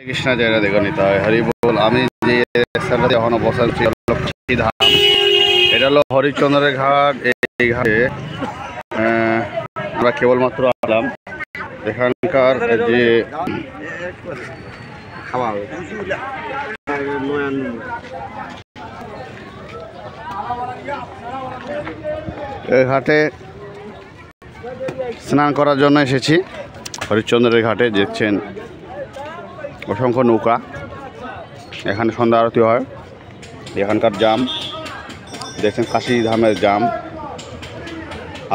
কৃষ্ণ জয় রাধে গণিত হরি বল। আমি যে রাস্তাটাতে এখন অবস্থান ছিল ধাম, এটা হলো হরিশ্চন্দ্রের ঘাট। এই ঘাটে আমরা কেবলমাত্র আসলাম। এখানকার যে খাওয়া এই ঘাটে স্নান করার জন্য এসেছি। হরিশ্চন্দ্রের ঘাটে দেখছেন অসংখ্য নৌকা। এখানে সন্ধ্যা আরতি হয়। এখানকার জাম দেখছেন, কাশি ধামের জাম।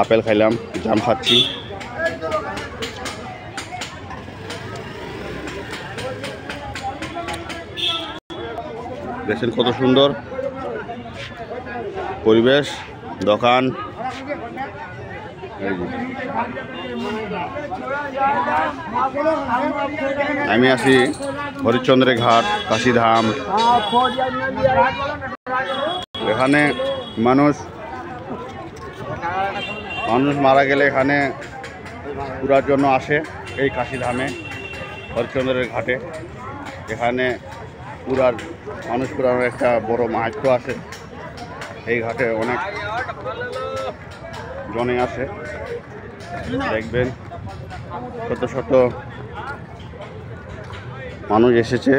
আপেল খাইলাম, জাম খাচ্ছি। দেখছেন কত সুন্দর পরিবেশ, দোকান। আমি আছি হরিশ্চন্দ্রের ঘাট, কাশীধাম। এখানে মানুষ মারা গেলে এখানে পুরার জন্য আসে এই কাশীধামে, হরিশ্চন্দ্রের ঘাটে। এখানে মানুষ পুরানোর একটা বড় মাহাত্ম্য আছে। এই ঘাটে অনেক জনে আসে। দেখবেন শত শত মানুষ এসেছে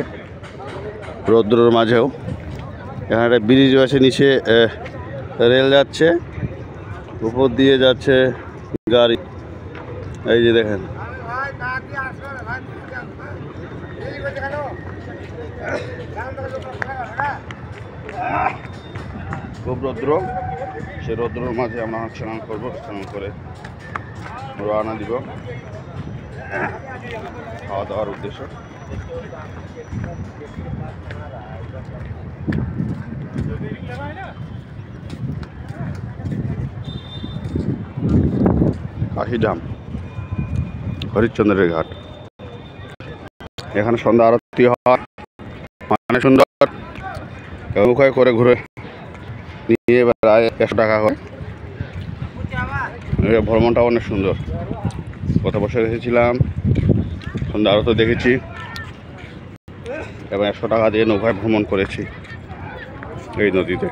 রৌদ্রের মাঝেও। এখানে একটা ব্রিজ রয়েছে, নিচে রেল যাচ্ছে, উপর দিয়ে যাচ্ছে গাড়ি। এই যে দেখেন, খুব রৌদ্র। সে রৌদ্রের মাঝে আমরা স্নান করবো। স্নান করে রওনা দিব খাওয়া দাওয়ার উদ্দেশ্যে। কাশীধাম, হরিশ্চন্দ্রের ঘাট। এখানে সন্ধ্যা আরতি হয়, মানে সুন্দর। নৌকায় করে ঘুরে নিয়ে বেড়ায়, 100 টাকা হয়। ভ্রমণটা অনেক সুন্দর। গত বছর এসেছিলাম, সন্ধ্যা আরতি দেখেছি এবং 100 টাকা দিয়ে নৌকায় ভ্রমণ করেছি এই নদীতে।